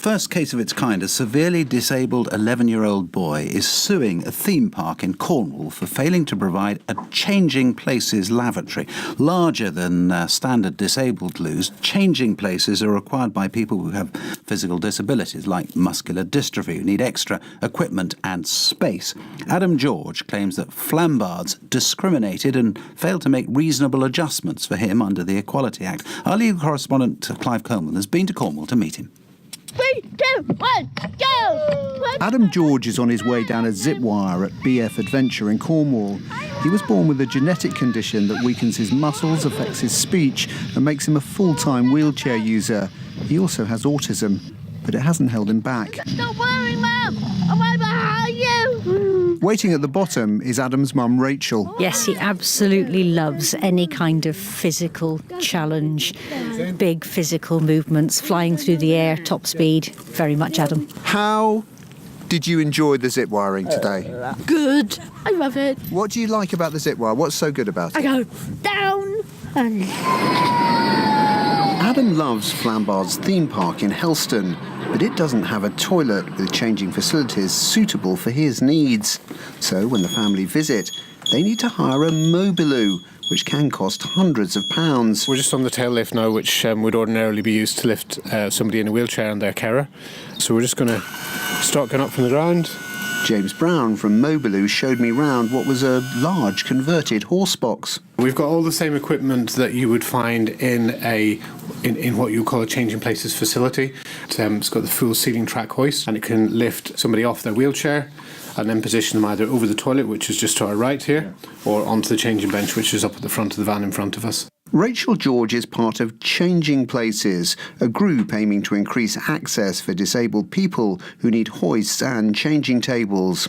first case of its kind, a severely disabled 11-year-old boy is suing a theme park in Cornwall for failing to provide a changing places lavatory. Larger than standard disabled loos, changing places are required by people who have physical disabilities like muscular dystrophy, who need extra equipment and space. Adam George claims that Flambards discriminated and failed to make reasonable adjustments for him under the Equality Act. Our legal correspondent, Clive Coleman, has been to Cornwall to meet him. 3, 2, 1, go! Adam George is on his way down a zip wire at BF Adventure in Cornwall. He was born with a genetic condition that weakens his muscles, affects his speech and makes him a full-time wheelchair user. He also has autism, but it hasn't held him back. Don't worry, Mum! I'm right behind you! Waiting at the bottom is Adam's mum, Rachel. Yes, he absolutely loves any kind of physical challenge, big physical movements, flying through the air, top speed. Very much Adam. How did you enjoy the zip wiring today? Good! I love it. What do you like about the zip wire? What's so good about I it? go down and... Adam loves Flambards theme park in Helston, but it doesn't have a toilet with changing facilities suitable for his needs. So when the family visit, they need to hire a Mobiloo, which can cost hundreds of pounds. We're just on the tail lift now, which would ordinarily be used to lift somebody in a wheelchair and their carer. So we're just going to start going up from the ground. James Brown from Mobiloo showed me round what was a large converted horse box. We've got all the same equipment that you would find in what you call a changing places facility. It's got the full ceiling track hoist, and it can lift somebody off their wheelchair and then position them either over the toilet, which is just to our right here, or onto the changing bench, which is up at the front of the van in front of us. Rachel George is part of Changing Places, a group aiming to increase access for disabled people who need hoists and changing tables.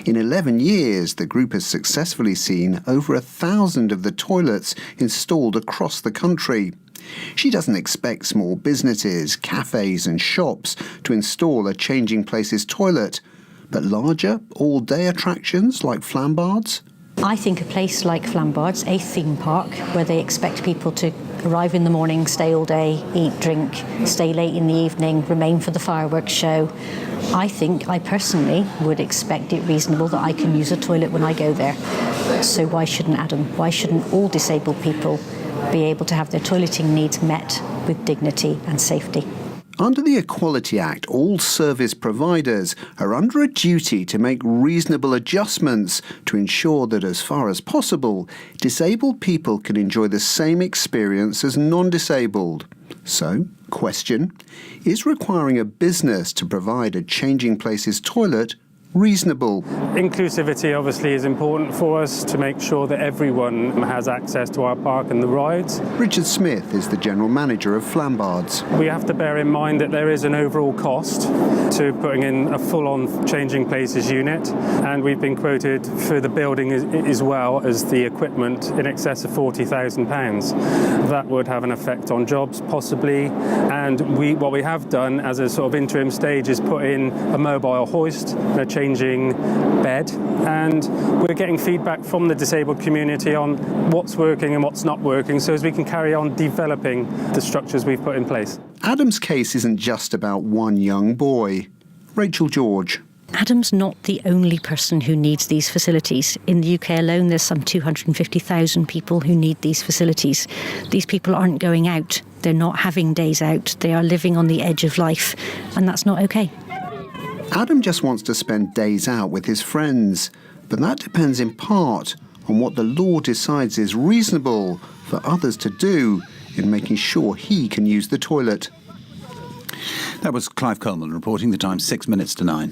In 11 years, the group has successfully seen over 1,000 of the toilets installed across the country. She doesn't expect small businesses, cafes and shops to install a Changing Places toilet, but larger, all-day attractions like Flambards? I think a place like Flambards, a theme park, where they expect people to arrive in the morning, stay all day, eat, drink, stay late in the evening, remain for the fireworks show. I personally would expect it reasonable that I can use a toilet when I go there. So why shouldn't Adam? Why shouldn't all disabled people be able to have their toileting needs met with dignity and safety? Under the Equality Act, all service providers are under a duty to make reasonable adjustments to ensure that, as far as possible, disabled people can enjoy the same experience as non-disabled. So, question, is requiring a business to provide a Changing Places toilet reasonable? Inclusivity obviously is important for us to make sure that everyone has access to our park and the rides. Richard Smith is the general manager of Flambards. We have to bear in mind that there is an overall cost to putting in a full-on Changing Places unit, and we've been quoted for the building as well as the equipment in excess of £40,000. That would have an effect on jobs possibly, and what we have done as a sort of interim stage is put in a mobile hoist, a changing bed, and we're getting feedback from the disabled community on what's working and what's not working, so as we can carry on developing the structures we've put in place. Adam's case isn't just about one young boy. Rachel George. Adam's not the only person who needs these facilities. In the UK alone, there's some 250,000 people who need these facilities. These people aren't going out. They're not having days out. They are living on the edge of life, and that's not okay. Adam just wants to spend days out with his friends, but that depends in part on what the law decides is reasonable for others to do in making sure he can use the toilet. That was Clive Coleman reporting. The time 6 minutes to 9.